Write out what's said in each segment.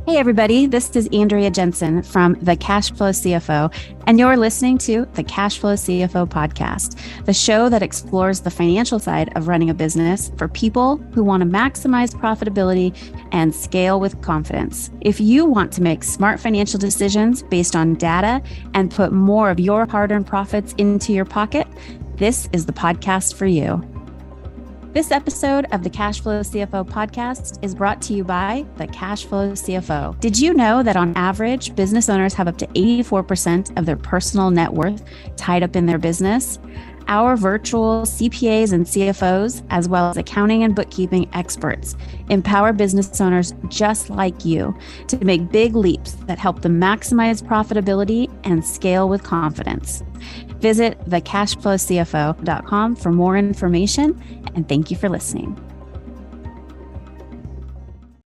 Hey everybody, this is Andrea Jenson from the Cash Flow CFO, and you're listening to the Cash Flow CFO Podcast, the show that explores the financial side of running a business for people who want to maximize profitability and scale with confidence. If you want to make smart financial decisions based on data and put more of your hard-earned profits into your pocket, this is the podcast for you. This episode of the Cash Flow CFO podcast is brought to you by the Cash Flow CFO. Did you know that on average, business owners have up to 84% of their personal net worth tied up in their business? Our virtual CPAs and CFOs, as well as accounting and bookkeeping experts, empower business owners just like you to make big leaps that help them maximize profitability and scale with confidence. Visit thecashflowcfo.com for more information, and thank you for listening.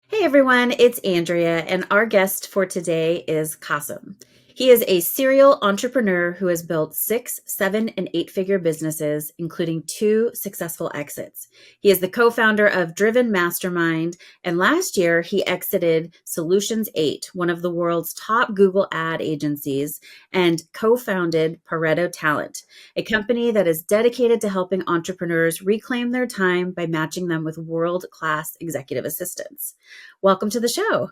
Hey everyone, it's Andrea, and our guest for today is Kasim. He is a serial entrepreneur who has built 6, 7, and 8-figure businesses, including 2 successful exits. He is the co-founder of Driven Mastermind, and last year he exited Solutions 8, one of the world's top Google ad agencies, and co-founded Pareto Talent, a company that is dedicated to helping entrepreneurs reclaim their time by matching them with world-class executive assistants. Welcome to the show.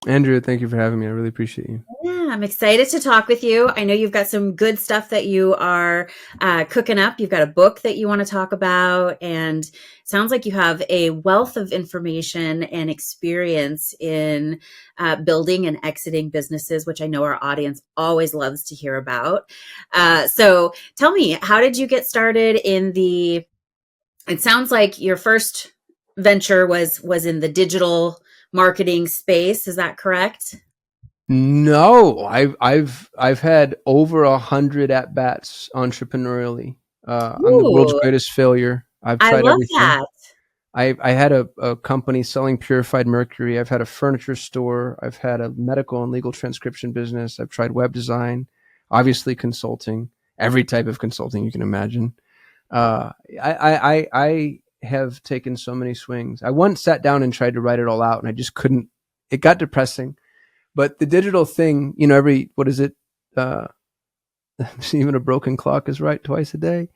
Andrea, thank you for having me. I really appreciate you. Yeah, I'm excited to talk with you. I know you've got some good stuff that you are cooking up. You've got a book that you want to talk about, and sounds like you have a wealth of information and experience in building and exiting businesses, which I know our audience always loves to hear about. So tell me, how did you get started it sounds like your first venture was in the digital marketing space. Is that correct? No, I've had over 100 at bats entrepreneurially. I'm the world's greatest failure. I've tried everything. That. I had a company selling purified mercury. I've had a furniture store. I've had a medical and legal transcription business. I've tried web design, obviously consulting, every type of consulting you can imagine. I have taken so many swings. I once sat down and tried to write it all out, and I just couldn't. It got depressing. But the digital thing, what is it? Even a broken clock is right twice a day.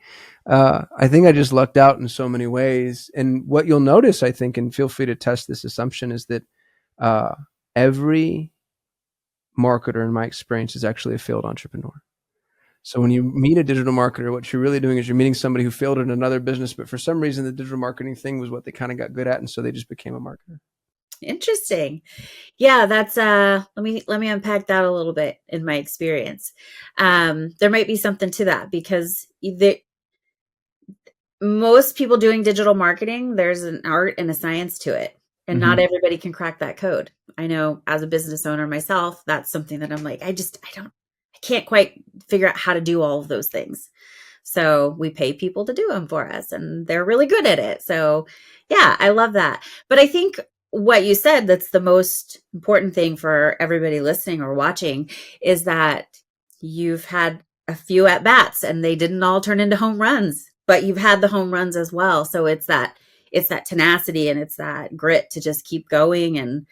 I think I just lucked out in so many ways. And what you'll notice, I think, and feel free to test this assumption, is that every marketer, in my experience, is actually a failed entrepreneur. So when you meet a digital marketer, what you're really doing is you're meeting somebody who failed in another business, but for some reason the digital marketing thing was what they kind of got good at, and so they just became a marketer. Interesting. Yeah, that's let me unpack that a little bit in my experience. There might be something to that because most people doing digital marketing, there's an art and a science to it. And not everybody can crack that code. I know as a business owner myself, that's something that I'm like, I can't quite figure out how to do all of those things. So we pay people to do them for us, and they're really good at it. So yeah, I love that. But I think what you said, that's the most important thing for everybody listening or watching, is that you've had a few at bats and they didn't all turn into home runs, but you've had the home runs as well. So it's that tenacity and it's that grit to just keep going. And,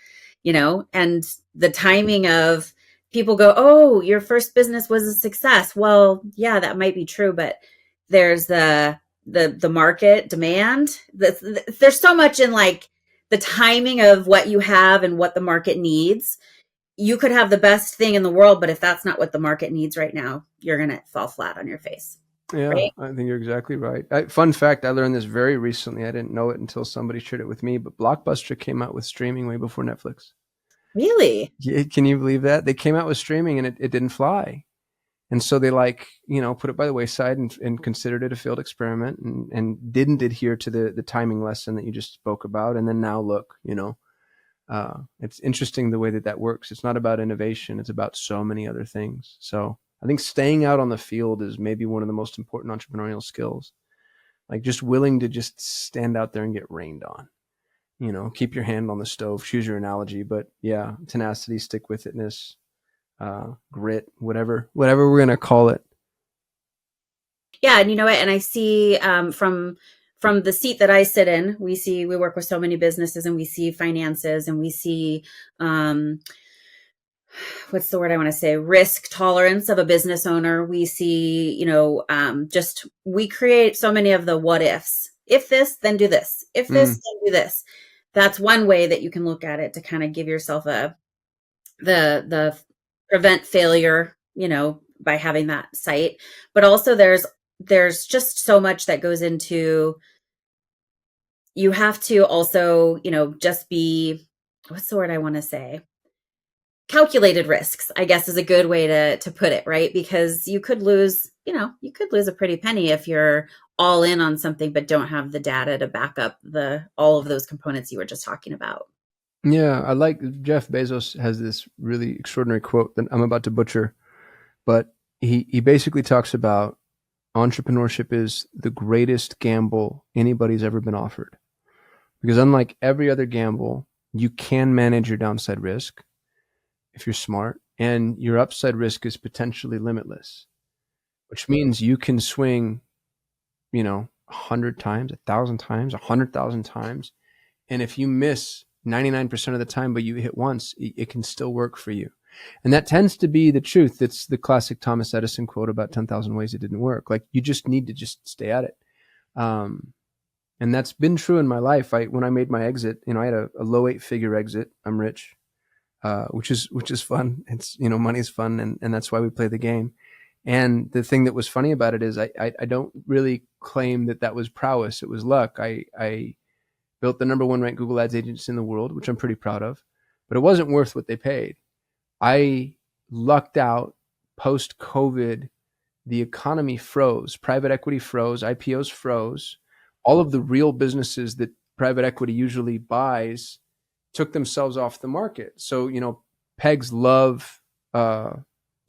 and the timing of people go, oh, your first business was a success. Well, yeah, that might be true, but there's the market demand. There's so much in like the timing of what you have and what the market needs. You could have the best thing in the world, but if that's not what the market needs right now, you're going to fall flat on your face. Yeah, right? I think you're exactly right. Fun fact, I learned this very recently. I didn't know it until somebody shared it with me, but Blockbuster came out with streaming way before Netflix. Really? Yeah, can you believe that? They came out with streaming and it didn't fly. And so they put it by the wayside and considered it a failed experiment and didn't adhere to the timing lesson that you just spoke about. And then now look, it's interesting the way that works. It's not about innovation. It's about so many other things. So I think staying out on the field is maybe one of the most important entrepreneurial skills. Like just willing to just stand out there and get rained on. Keep your hand on the stove, choose your analogy, but yeah, tenacity, stick with itness, grit, whatever we're going to call it. Yeah. And you know what? And I see from from the seat that I sit in, we work with so many businesses, and we see finances, and we see, what's the word I want to say? Risk tolerance of a business owner. We see, just we create so many of the what ifs. If this, then do this. If this, then do this. That's one way that you can look at it to kind of give yourself the prevent failure, by having that site. But also there's just so much that goes into, you have to also, just be, what's the word I want to say? Calculated risks, I guess, is a good way to put it, right? Because you could lose a pretty penny if you're all in on something, but don't have the data to back up all of those components you were just talking about. Yeah, I like Jeff Bezos has this really extraordinary quote that I'm about to butcher, but he basically talks about entrepreneurship is the greatest gamble anybody's ever been offered. Because unlike every other gamble, you can manage your downside risk if you're smart, and your upside risk is potentially limitless, which means you can swing, 100 times, 1,000 times, 100,000 times. And if you miss 99% of the time, but you hit once, it can still work for you. And that tends to be the truth. It's the classic Thomas Edison quote about 10,000 ways it didn't work. Like, you just need to just stay at it. And that's been true in my life. When I made my exit, I had a low 8-figure exit. I'm rich, which is fun. It's, money's fun. And that's why we play the game. And the thing that was funny about it is I don't really claim that was prowess. It was luck. I built the number 1 ranked Google Ads agency in the world, which I'm pretty proud of, but it wasn't worth what they paid. I lucked out post COVID. The economy froze, private equity froze, IPOs froze. All of the real businesses that private equity usually buys took themselves off the market. So, pegs love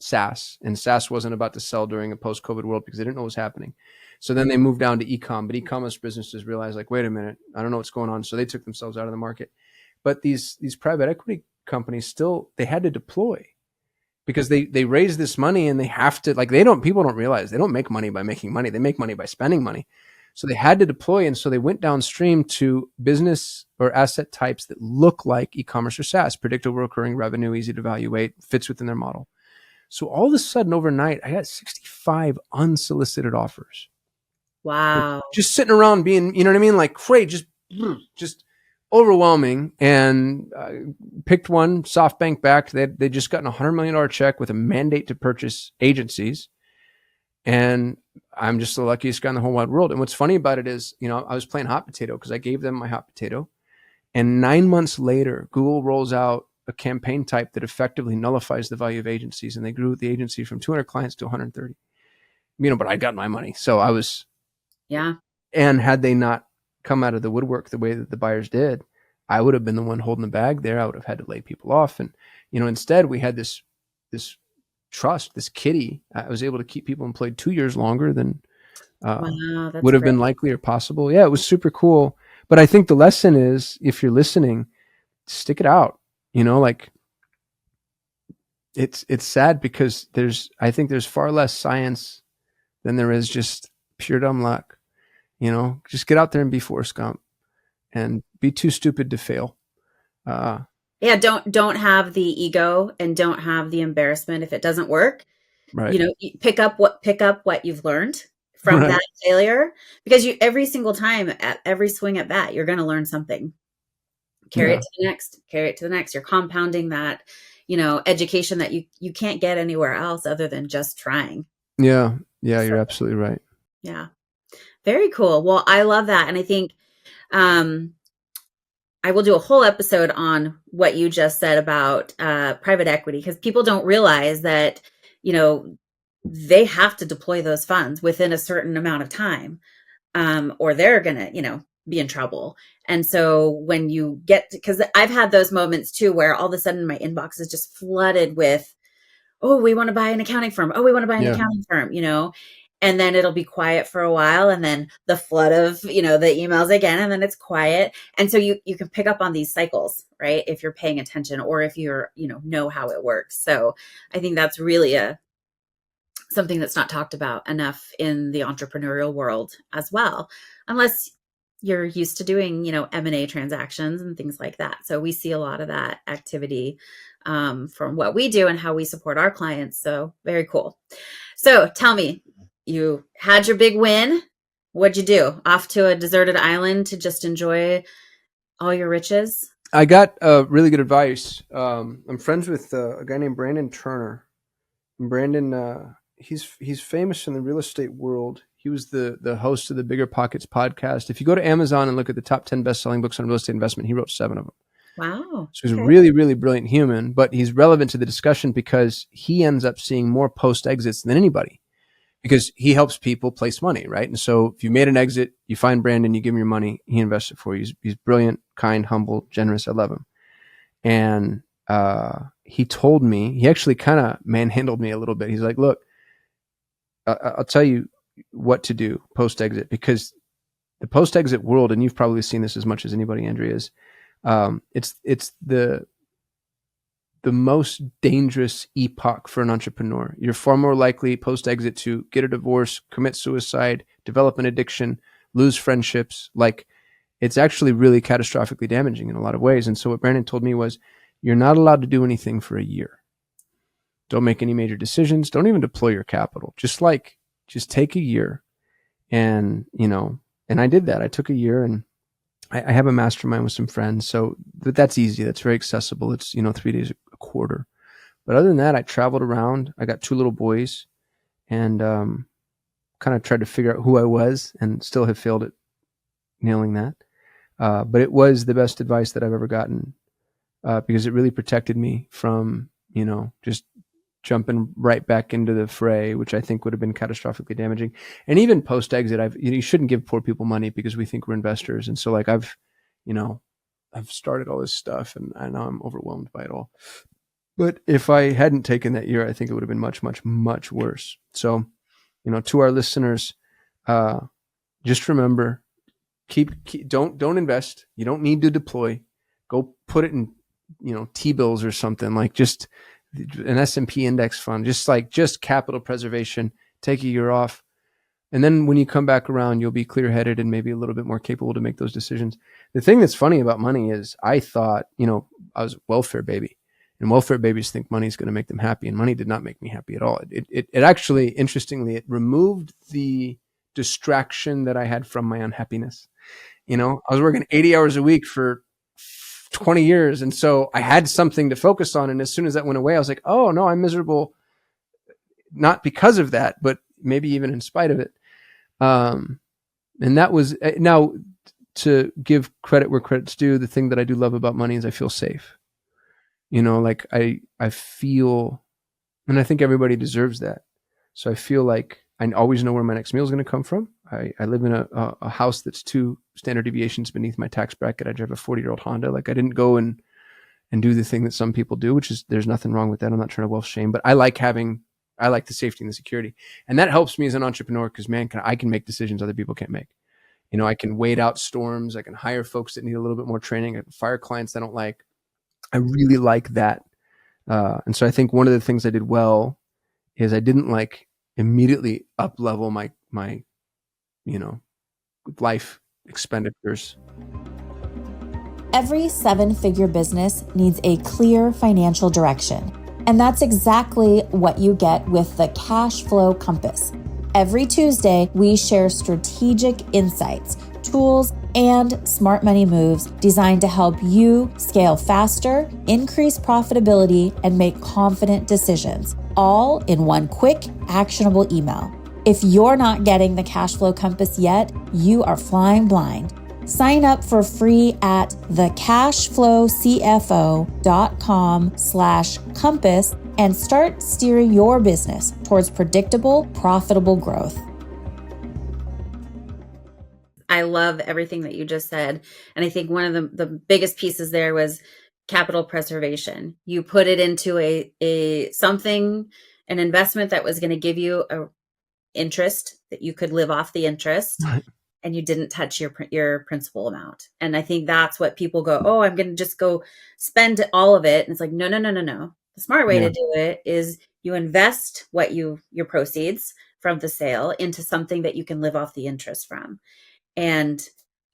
SaaS, and SaaS wasn't about to sell during a post-COVID world because they didn't know what was happening. So then they moved down to e-com, but e-commerce businesses realized, like, wait a minute, I don't know what's going on. So they took themselves out of the market. But these private equity companies still, they had to deploy because they raise this money, and they have to, like, people don't realize they don't make money by making money. They make money by spending money. So they had to deploy. And so they went downstream to business or asset types that look like e-commerce or SaaS, predictable recurring revenue, easy to evaluate, fits within their model. So all of a sudden overnight, I got 65 unsolicited offers. Wow. Just sitting around being, you know what I mean? Like, great, just overwhelming. And picked one, SoftBank backed. They just gotten a $100 million check with a mandate to purchase agencies. And I'm just the luckiest guy in the whole wide world. And what's funny about it is, I was playing hot potato because I gave them my hot potato. And 9 months later, Google rolls out a campaign type that effectively nullifies the value of agencies. And they grew the agency from 200 clients to 130. But I got my money. So I was, yeah. And had they not come out of the woodwork the way that the buyers did, I would have been the one holding the bag there. I would have had to lay people off. And, instead we had this trust, this kitty. I was able to keep people employed 2 years longer than would have been likely or possible. Yeah, it was super cool. But I think the lesson is, if you're listening, stick it out. Like, it's sad because I think there's far less science than there is just pure dumb luck. Just get out there and be Forrest Gump, and be too stupid to fail. Yeah, don't have the ego, and don't have the embarrassment if it doesn't work. Right. Pick up what you've learned from that failure, because every single time, at every swing at bat, you're going to learn something. Carry it to the next. You're compounding that, education that you can't get anywhere else other than just trying. Yeah. Yeah. You're absolutely right. Yeah. Very cool. Well, I love that. And I think, I will do a whole episode on what you just said about private equity, because people don't realize that, they have to deploy those funds within a certain amount of time, or they're going to, be in trouble. And so when you because I've had those moments too, where all of a sudden my inbox is just flooded with, oh, we want to buy an accounting firm. Oh, we want to buy an accounting firm, and then it'll be quiet for a while, and then the flood of, the emails again, and then it's quiet. And so you can pick up on these cycles, right? If you're paying attention, or if you're, know how it works. So I think that's really something that's not talked about enough in the entrepreneurial world as well. Unless you're used to doing, M&A transactions and things like that. So we see a lot of that activity from what we do and how we support our clients. So very cool. So tell me, you had your big win. What'd you do? Off to a deserted island to just enjoy all your riches? I got really good advice. I'm friends with a guy named Brandon Turner. And Brandon, he's famous in the real estate world. He was the host of the Bigger Pockets podcast. If you go to Amazon and look at the top 10 best-selling books on real estate investment, he wrote 7 of them. Wow. So he's a really, really brilliant human, but he's relevant to the discussion because he ends up seeing more post-exits than anybody because he helps people place money, right? And so if you made an exit, you find Brandon, you give him your money, he invests it for you. He's brilliant, kind, humble, generous. I love him. And he told me, he actually kind of manhandled me a little bit. He's like, look, I'll tell you what to do post-exit, because the post-exit world, and you've probably seen this as much as anybody, Andrea, is it's the most dangerous epoch for an entrepreneur. You're far more likely post-exit to get a divorce, commit suicide, develop an addiction, lose friendships. Like, it's actually really catastrophically damaging in a lot of ways. And so what Brandon told me was, you're not allowed to do anything for a year. Don't make any major decisions. Don't even deploy your capital. Just take a year. And, and I did that. I took a year, and I have a mastermind with some friends. So that's easy. That's very accessible. It's, 3 days a quarter. But other than that, I traveled around. I got 2 little boys, and kind of tried to figure out who I was, and still have failed at nailing that. But it was the best advice that I've ever gotten, because it really protected me from, just jumping right back into the fray, which I think would have been catastrophically damaging. And even post-exit, you shouldn't give poor people money because we think we're investors. And so I've started all this stuff, and I know I'm overwhelmed by it all. But if I hadn't taken that year, I think it would have been much, much, much worse. So, to our listeners, just remember, don't invest. You don't need to deploy. Go put it in, T-bills or something, like just an S&P index fund, just capital preservation. Take a year off. And then when you come back around, you'll be clear-headed and maybe a little bit more capable to make those decisions. The thing that's funny about money is I thought, I was a welfare baby, and welfare babies think money is going to make them happy, and money did not make me happy at all. It actually, interestingly, it removed the distraction that I had from my unhappiness. I was working 80 hours a week for 20 years. And so I had something to focus on. And as soon as that went away, I was like, oh no, I'm miserable. Not because of that, but maybe even in spite of it. And that was, now, to give credit where credit's due, the thing that I do love about money is I feel safe. I feel, and I think everybody deserves that. So I feel like I always know where my next meal is going to come from. I live in a house that's 2 standard deviations beneath my tax bracket. I drive a 40-year-old Honda. Like, I didn't go and do the thing that some people do, which is, there's nothing wrong with that. I'm not trying to wealth shame, but I like the safety and the security. And that helps me as an entrepreneur because, man, I can make decisions other people can't make. I can wait out storms. I can hire folks that need a little bit more training. I can fire clients I don't like. I really like that. And so I think one of the things I did well is I didn't immediately up level my life expenditures. Every 7-figure business needs a clear financial direction. And that's exactly what you get with the Cash Flow Compass. Every Tuesday, we share strategic insights, tools, and smart money moves designed to help you scale faster, increase profitability, and make confident decisions, all in one quick, actionable email. If you're not getting the Cash Flow Compass yet, you are flying blind. Sign up for free at thecashflowcfo.com/compass and start steering your business towards predictable, profitable growth. I love everything that you just said. And I think one of the biggest pieces there was capital preservation. You put it into an investment that was going to give you a interest, that you could live off the interest. Right. And you didn't touch your principal amount. And I think that's what people go, oh, I'm going to just go spend all of it. And it's like, no. The smart way to do it is you invest your proceeds from the sale into something that you can live off the interest from. And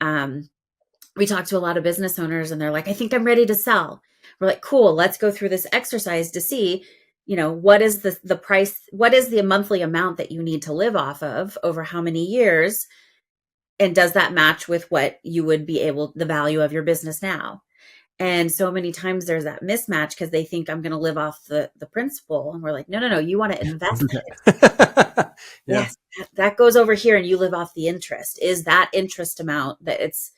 we talk to a lot of business owners and they're like, I think I'm ready to sell. We're like, cool, let's go through this exercise to see, what is the price, what is the monthly amount that you need to live off of over how many years? And does that match with what you would be the value of your business now? And so many times there's that mismatch because they think I'm going to live off the principal. And we're like, no, you want to invest it. Yes, that goes over here and you live off the interest. Is that interest amount that it's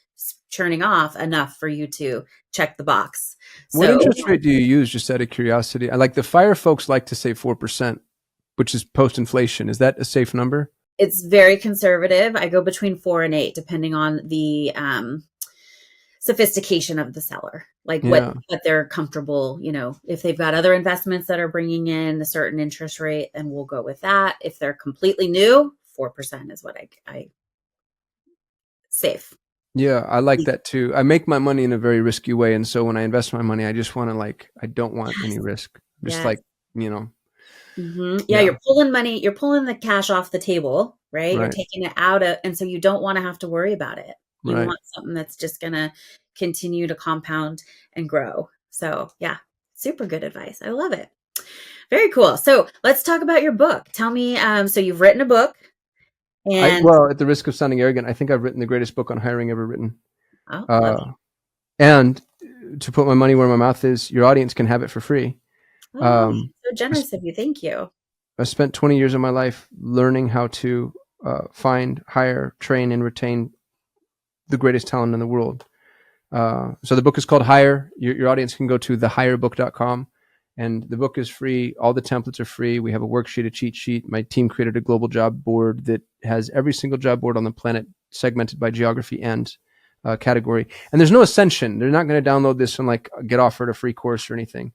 churning off enough for you to check the box? What interest rate do you use, just out of curiosity? I like the FIRE folks like to say 4%, which is post-inflation. Is that a safe number? It's very conservative. I go between 4 and 8, depending on the sophistication of the seller, like what they're comfortable, if they've got other investments that are bringing in a certain interest rate, then we'll go with that. If they're completely new, 4% is what I safe. Yeah, I like that too. I make my money in a very risky way. And so when I invest my money, I just want to I don't want any risk. Just Mm-hmm. Yeah, you're pulling money, you're pulling the cash off the table, right? You're taking it out and so you don't want to have to worry about it. You want something that's just going to continue to compound and grow. So yeah, super good advice. I love it. Very cool. So let's talk about your book. Tell me, so you've written a book. And at the risk of sounding arrogant, I think I've written the greatest book on hiring ever written. And to put my money where my mouth is, your audience can have it for free. So generous of you. Thank you. I spent 20 years of my life learning how to find, hire, train, and retain the greatest talent in the world. So the book is called Hire. Your audience can go to thehirebook.com, and the book is free. All the templates are free. We have a worksheet, a cheat sheet. My team created a global job board that has every single job board on the planet segmented by geography and category. And there's no ascension. They're not going to download this and get offered a free course or anything.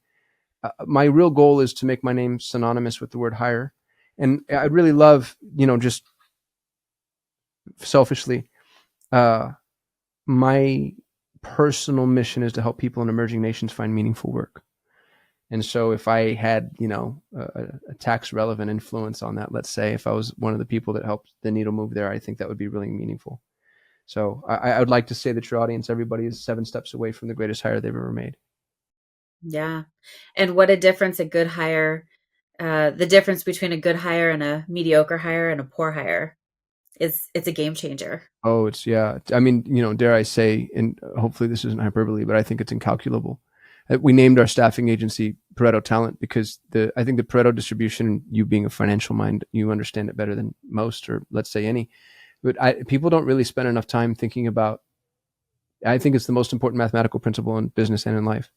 My real goal is to make my name synonymous with the word hire. And I'd really love, just selfishly, my personal mission is to help people in emerging nations find meaningful work. And so if I had, a tax relevant influence on that, let's say, if I was one of the people that helped the needle move there, I think that would be really meaningful. So I would like to say that your audience, everybody is 7 steps away from the greatest hire they've ever made. Yeah. And what a difference a good hire, the difference between a good hire and a mediocre hire and a poor hire it's a game changer. Oh, I mean, dare I say, and hopefully this isn't hyperbole, but I think it's incalculable. We named our staffing agency Pareto Talent because I think the Pareto distribution, you being a financial mind, you understand it better than most, or let's say any, but people don't really spend enough time thinking about, I think it's the most important mathematical principle in business and in life.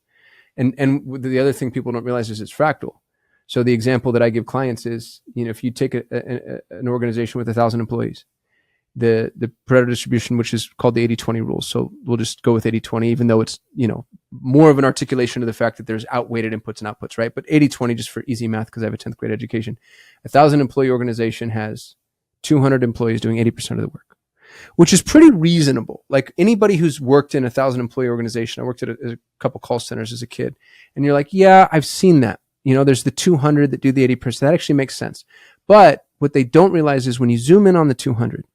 And the other thing people don't realize is it's fractal. So the example that I give clients is, if you take an organization with 1,000 employees, the Pareto distribution, which is called the 80-20 rule. So we'll just go with 80-20, even though it's, more of an articulation of the fact that there's outweighted inputs and outputs, right? But 80-20, just for easy math, because I have a 10th grade education, 1,000 employee organization has 200 employees doing 80% of the work, which is pretty reasonable. Like anybody who's worked in 1,000 employee organization, I worked at a couple call centers as a kid, and you're like, yeah, I've seen that. There's the 200 that do the 80%. That actually makes sense. But what they don't realize is when you zoom in on the 200,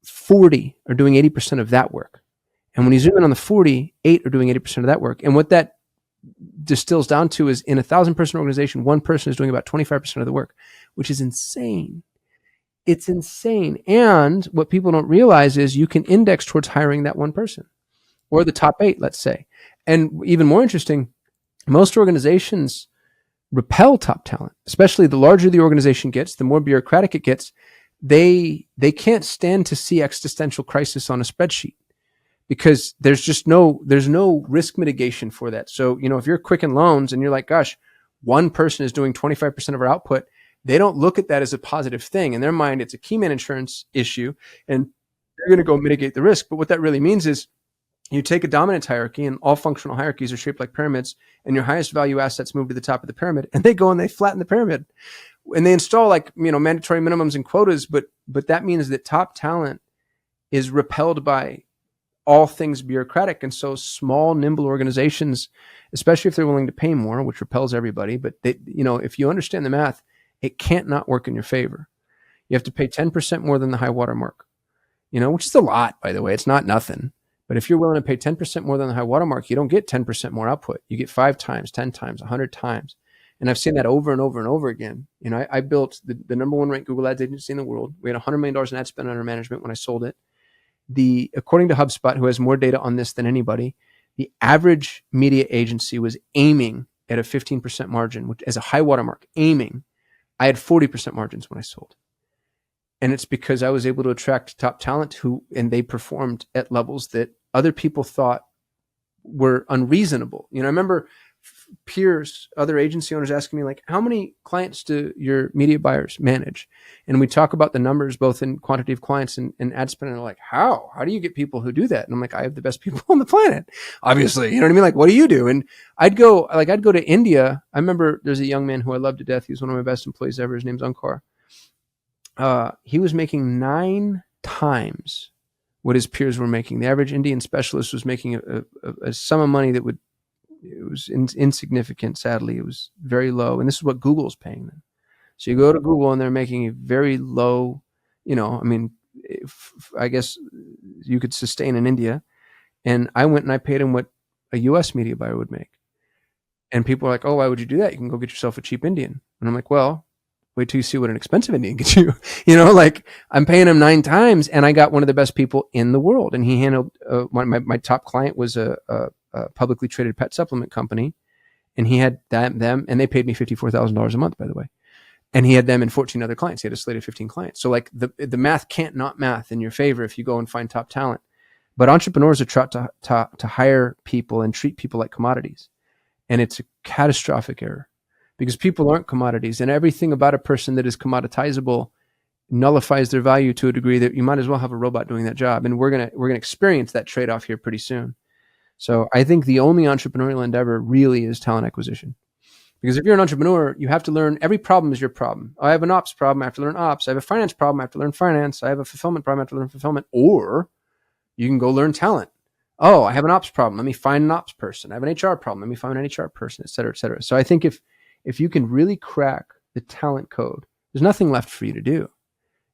40 are doing 80% of that work. And when you zoom in on the 40, 8 are doing 80% of that work. And what that distills down to is in a 1,000-person organization, one person is doing about 25% of the work, which is insane. It's insane. And what people don't realize is you can index towards hiring that one person or the top 8, let's say. And even more interesting, most organizations repel top talent, especially the larger the organization gets, the more bureaucratic it gets. They can't stand to see existential crisis on a spreadsheet because there's no risk mitigation for that. So, if you're Quicken Loans and you're like, gosh, one person is doing 25% of our output, they don't look at that as a positive thing. In their mind, it's a key man insurance issue and they're going to go mitigate the risk. But what that really means is you take a dominance hierarchy, and all functional hierarchies are shaped like pyramids, and your highest value assets move to the top of the pyramid, and they go and they flatten the pyramid. And they install mandatory minimums and quotas, but that means that top talent is repelled by all things bureaucratic. And so small, nimble organizations, especially if they're willing to pay more, which repels everybody, but if you understand the math, it can't not work in your favor. You have to pay 10% more than the high water mark. which is a lot, by the way. It's not nothing. But if you're willing to pay 10% more than the high watermark, you don't get 10% more output. You get 5 times, 10 times, 100 times. And I've seen that over and over and over again. I built the number one ranked Google Ads agency in the world. We had $100 million in ad spend under management when I sold it. According to HubSpot, who has more data on this than anybody, the average media agency was aiming at a 15% margin, which as a high watermark, aiming. I had 40% margins when I sold. And it's because I was able to attract top talent and they performed at levels that other people thought were unreasonable. I remember peers, other agency owners asking me, like, how many clients do your media buyers manage? And we talk about the numbers, both in quantity of clients and ad spend. And they're like, how do you get people who do that? And I'm like, I have the best people on the planet, obviously. You know what I mean? Like, what do you do? And I'd go to India. I remember there's a young man who I love to death. He was one of my best employees ever. His name's Ankar. He was making 9 times what his peers were making. The average Indian specialist was making a sum of money that it was insignificant. Sadly, it was very low. And this is what Google's paying them. So you go to Google and they're making a very low, I guess you could sustain in India. And I went and I paid him what a US media buyer would make. And people are like, oh, why would you do that? You can go get yourself a cheap Indian. And I'm like, well, wait till you see what an expensive Indian gets you. Like, I'm paying him 9 times and I got one of the best people in the world. And he handled, my top client was a publicly traded pet supplement company. And he had them, and they paid me $54,000 a month, by the way. And he had them and 14 other clients. He had a slate of 15 clients. So like the math can't not math in your favor if you go and find top talent. But entrepreneurs are taught to hire people and treat people like commodities. And it's a catastrophic error because people aren't commodities, and everything about a person that is commoditizable nullifies their value to a degree that you might as well have a robot doing that job. And we're going to experience that trade-off here pretty soon. So I think the only entrepreneurial endeavor really is talent acquisition. Because if you're an entrepreneur, you have to learn every problem is your problem. I have an ops problem, I have to learn ops. I have a finance problem, I have to learn finance. I have a fulfillment problem, I have to learn fulfillment. Or you can go learn talent. Oh, I have an ops problem. Let me find an ops person. I have an HR problem. Let me find an HR person, et cetera, et cetera. So I think if you can really crack the talent code, there's nothing left for you to do.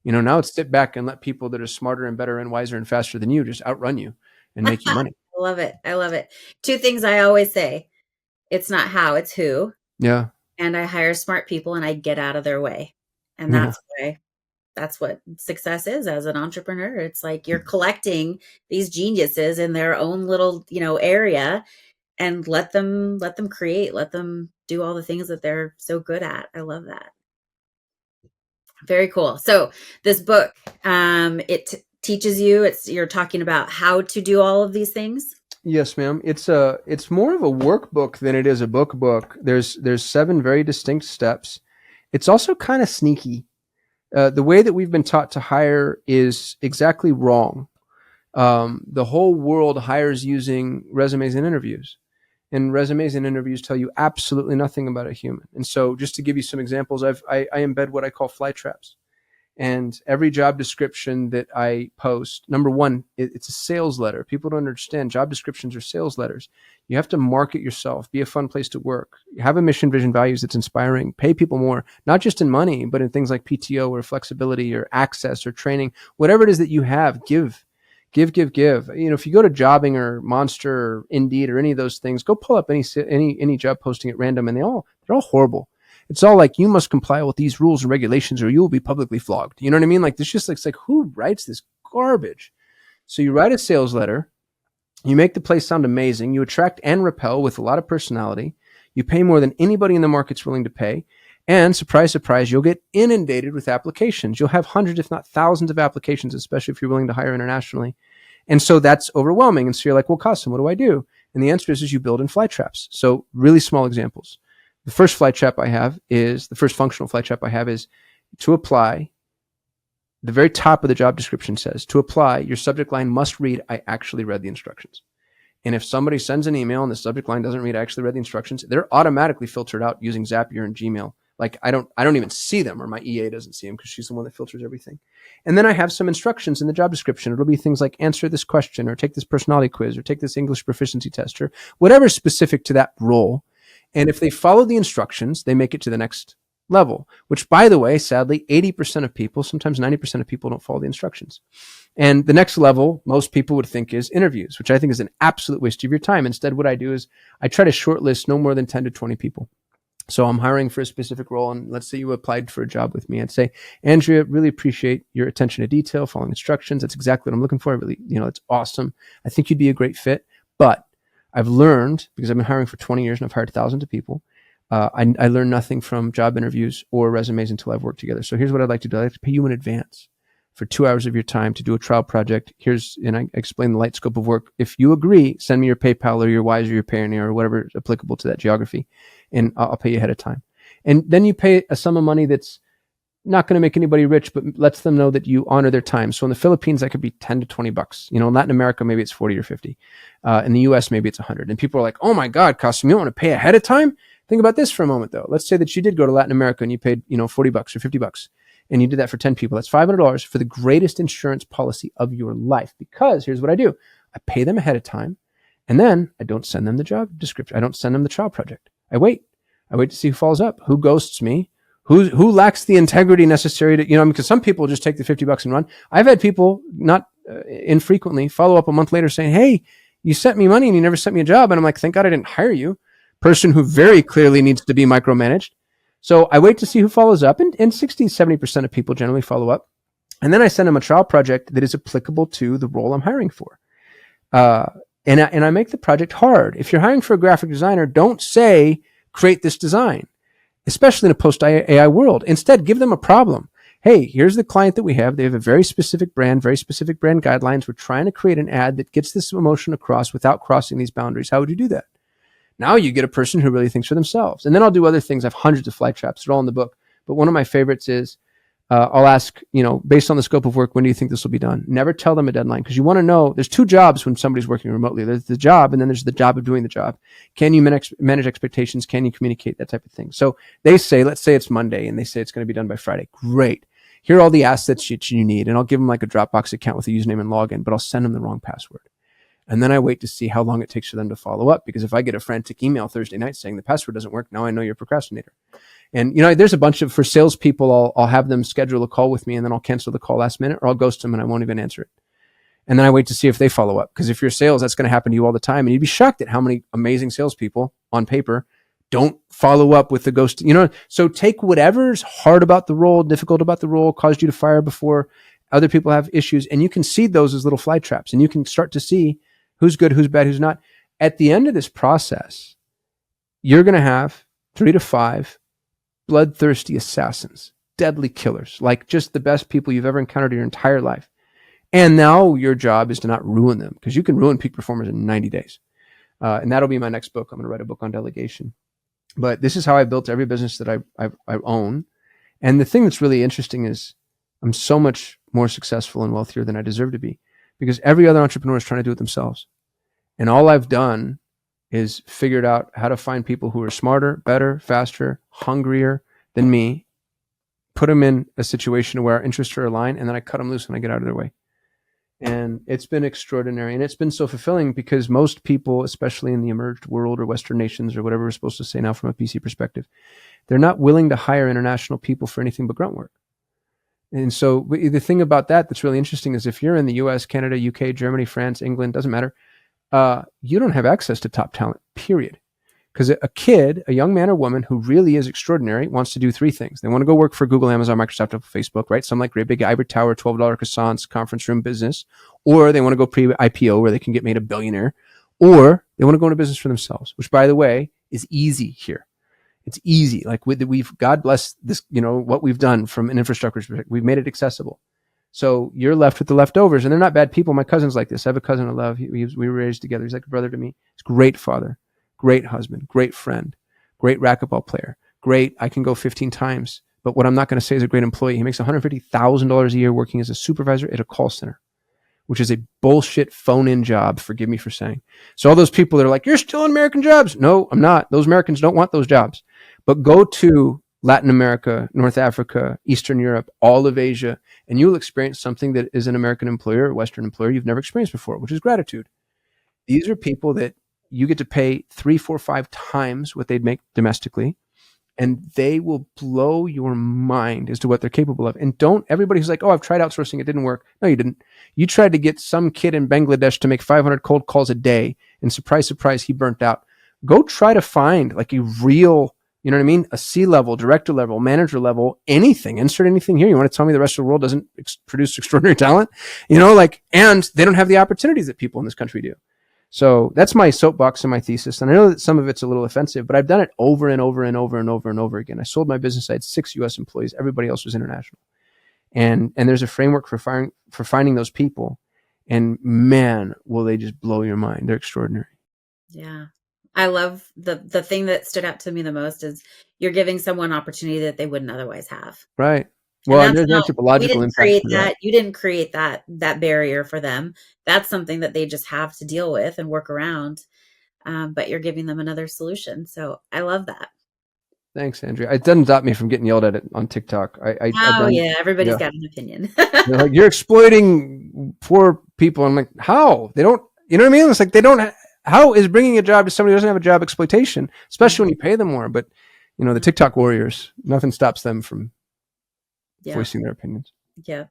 Now it's sit back and let people that are smarter and better and wiser and faster than you just outrun you and make you money. I love it. 2 things I always say. It's not how, it's who. Yeah. And I hire smart people and I get out of their way. And that's what success is as an entrepreneur. It's like you're collecting these geniuses in their own little, area, and let them create, let them do all the things that they're so good at. I love that. Very cool. So this book, it teaches you're talking about how to do all of these things. Yes, ma'am. It's more of a workbook than it is a book. There's 7 very distinct steps. It's also kind of sneaky. The way that we've been taught to hire is exactly wrong. The whole world hires using resumes and interviews. And resumes and interviews tell you absolutely nothing about a human. And so just to give you some examples, I embed what I call fly traps. And every job description that I post, number one, it's a sales letter. People don't understand job descriptions are sales letters. You have to market yourself, be a fun place to work, have a mission, vision, values that's inspiring, pay people more, not just in money, but in things like PTO or flexibility or access or training, whatever it is that you have, give. If you go to Jobbing or Monster or Indeed or any of those things, go pull up any job posting at random, and they're all horrible. It's all like, you must comply with these rules and regulations or you will be publicly flogged. You know what I mean? Like, this just looks like, who writes this garbage? So you write a sales letter, you make the place sound amazing, you attract and repel with a lot of personality, you pay more than anybody in the market's willing to pay, and surprise, surprise, you'll get inundated with applications. You'll have hundreds, if not thousands of applications, especially if you're willing to hire internationally. And so that's overwhelming. And so you're like, well, Kasim, what do I do? And the answer is you build in fly traps. So really small examples. The first functional fly trap I have is to apply. The very top of the job description says, to apply, your subject line must read, I actually read the instructions. And if somebody sends an email and the subject line doesn't read, I actually read the instructions, they're automatically filtered out using Zapier and Gmail. Like, I don't even see them, or my EA doesn't see them because she's the one that filters everything. And then I have some instructions in the job description. It'll be things like answer this question, or take this personality quiz, or take this English proficiency test, or whatever is specific to that role. And if they follow the instructions, they make it to the next level, which, by the way, sadly, 80% of people, sometimes 90% of people don't follow the instructions. And the next level, most people would think, is interviews, which I think is an absolute waste of your time. Instead, what I do is I try to shortlist no more than 10 to 20 people. So I'm hiring for a specific role, and let's say you applied for a job with me. I'd say, Andrea, really appreciate your attention to detail, following instructions. That's exactly what I'm looking for. I really, it's awesome. I think you'd be a great fit. But I've learned, because I've been hiring for 20 years and I've hired thousands of people, I learned nothing from job interviews or resumes until I've worked together. So here's what I'd like to do. I'd like to pay you in advance for 2 hours of your time to do a trial project. And I explain the light scope of work. If you agree, send me your PayPal or your Wise or your Payoneer or whatever is applicable to that geography, and I'll pay you ahead of time. And then you pay a sum of money that's not going to make anybody rich, but lets them know that you honor their time. So in the Philippines, that could be 10 to 20 bucks. In Latin America, maybe it's 40 or 50. In the US, maybe it's 100. And people are like, oh my God, Kasim, you don't want to pay ahead of time? Think about this for a moment, though. Let's say that you did go to Latin America and you paid, 40 bucks or 50 bucks, and you did that for 10 people. That's $500 for the greatest insurance policy of your life. Because here's what I do. I pay them ahead of time, and then I don't send them the job description. I don't send them the trial project. I wait to see who follows up, who ghosts me, who lacks the integrity necessary to, because some people just take the 50 bucks and run. I've had people not infrequently follow up a month later saying, hey, you sent me money and you never sent me a job. And I'm like, thank God I didn't hire you. Person who very clearly needs to be micromanaged. So I wait to see who follows up, and 60, 70% of people generally follow up. And then I send them a trial project that is applicable to the role I'm hiring for. And I make the project hard. If you're hiring for a graphic designer, don't say, create this design, especially in a post-AI world. Instead, give them a problem. Hey, here's the client that we have. They have a very specific brand guidelines. We're trying to create an ad that gets this emotion across without crossing these boundaries. How would you do that? Now you get a person who really thinks for themselves. And then I'll do other things. I have hundreds of fly traps. They're all in the book. But one of my favorites is I'll ask, based on the scope of work, when do you think this will be done? Never tell them a deadline, because you want to know there's two jobs when somebody's working remotely. There's the job, and then there's the job of doing the job. Can you manage expectations? Can you communicate? That type of thing. So they say, let's say it's Monday, and they say it's going to be done by Friday. Great. Here are all the assets you need. And I'll give them like a Dropbox account with a username and login, but I'll send them the wrong password. And then I wait to see how long it takes for them to follow up. Because if I get a frantic email Thursday night saying the password doesn't work, now I know you're a procrastinator. And, there's a bunch of, for salespeople, I'll have them schedule a call with me, and then I'll cancel the call last minute, or I'll ghost them and I won't even answer it. And then I wait to see if they follow up. Because if you're sales, that's going to happen to you all the time. And you'd be shocked at how many amazing salespeople on paper don't follow up with the ghost. So take whatever's hard about the role, difficult about the role, caused you to fire before, other people have issues, and you can seed those as little fly traps, and you can start to see who's good, who's bad, who's not. At the end of this process, you're going to have 3 to 5 bloodthirsty assassins, deadly killers, like just the best people you've ever encountered in your entire life. And now your job is to not ruin them, because you can ruin peak performers in 90 days. And that'll be my next book. I'm going to write a book on delegation. But this is how I built every business that I own. And the thing that's really interesting is I'm so much more successful and wealthier than I deserve to be, because every other entrepreneur is trying to do it themselves. And all I've done is figured out how to find people who are smarter, better, faster, hungrier than me, put them in a situation where our interests are aligned, and then I cut them loose when I get out of their way. And it's been extraordinary. And it's been so fulfilling, because most people, especially in the emerged world or Western nations or whatever we're supposed to say now from a PC perspective, they're not willing to hire international people for anything but grunt work. And so the thing about that's really interesting is if you're in the US, Canada, UK, Germany, France, England, doesn't matter, you don't have access to top talent, period. Because a young man or woman who really is extraordinary wants to do 3 things. They want to go work for Google, Amazon, Microsoft, Apple, Facebook, right? Some like great big ivory tower, $12 croissants, conference room business. Or they want to go pre-IPO where they can get made a billionaire. Or they want to go into business for themselves, which, by the way, is easy here. It's easy. Like God bless this, what we've done from an infrastructure perspective. We've made it accessible. So you're left with the leftovers, and they're not bad people. My cousin's like this. I have a cousin I love. We were raised together. He's like a brother to me. He's a great father, great husband, great friend, great racquetball player. Great. I can go 15 times. But what I'm not going to say is a great employee. He makes $150,000 a year working as a supervisor at a call center, which is a bullshit phone-in job. Forgive me for saying. So all those people that are like, you're still in American jobs. No, I'm not. Those Americans don't want those jobs. But go to Latin America, North Africa, Eastern Europe, all of Asia, and you'll experience something that is an American employer, a Western employer you've never experienced before, which is gratitude. These are people that you get to pay 3, 4, 5 times what they'd make domestically. and they will blow your mind as to what they're capable of. And everybody who's like, oh, I've tried outsourcing, it didn't work. No, you didn't. You tried to get some kid in Bangladesh to make 500 cold calls a day, and surprise, surprise, he burnt out. Go try to find like a real, you know what I mean? A C-level, director level, manager level, anything. Insert anything here. You want to tell me the rest of the world doesn't produce extraordinary talent? And they don't have the opportunities that people in this country do. So that's my soapbox and my thesis. And I know that some of it's a little offensive, but I've done it over and over and over and over and over again. I sold my business. I had 6 U.S. employees. Everybody else was international. And there's a framework for finding those people. And man, will they just blow your mind. They're extraordinary. Yeah. I love the thing that stood out to me the most is you're giving someone opportunity that they wouldn't otherwise have. Right. Well, there's anthropological impact. You didn't create that barrier for them. That's something that they just have to deal with and work around. But you're giving them another solution. So I love that. Thanks, Andrea. It doesn't stop me from getting yelled at on TikTok. Everybody's got an opinion. They're like, you're exploiting poor people. I'm like, how? They don't, you know what I mean? It's like how is bringing a job to somebody who doesn't have a job exploitation, especially when you pay them more? But, the TikTok warriors, nothing stops them from voicing their opinions. Yeah.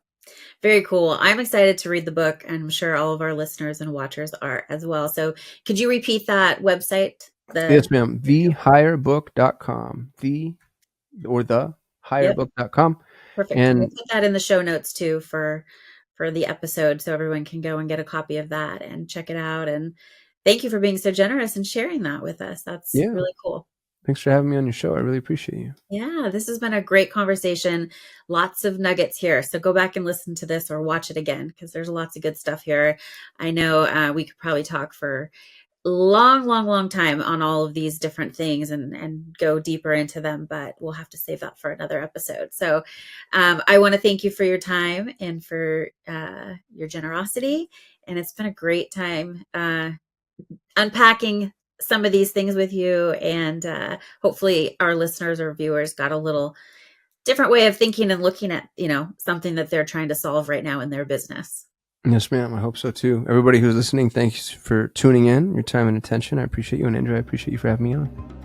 Very cool. I'm excited to read the book. And I'm sure all of our listeners and watchers are as well. So could you repeat that website? Yes, ma'am. TheHigherBook.com. TheHigherBook.com. Perfect. And we'll put that in the show notes too for the episode so everyone can go and get a copy of that and check it out. And thank you for being so generous and sharing that with us. That's really cool. Thanks for having me on your show. I really appreciate you. Yeah, this has been a great conversation. Lots of nuggets here. So go back and listen to this or watch it again because there's lots of good stuff here. I know we could probably talk for long time on all of these different things and go deeper into them, but we'll have to save that for another episode. So I want to thank you for your time and for your generosity. And it's been a great time unpacking some of these things with you, and hopefully our listeners or viewers got a little different way of thinking and looking at, something that they're trying to solve right now in their business. Yes, ma'am. I hope so too. Everybody who's listening, thanks for tuning in, your time and attention. I appreciate you. And Andrea, I appreciate you for having me on.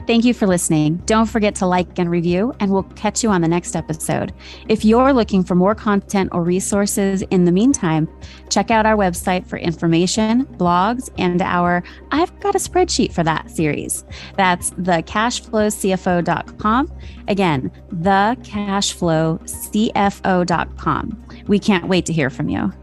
Thank you for listening. Don't forget to like and review, and we'll catch you on the next episode. If you're looking for more content or resources in the meantime, check out our website for information, blogs, and our I've Got a Spreadsheet for That series. That's thecashflowcfo.com. Again, thecashflowcfo.com. We can't wait to hear from you.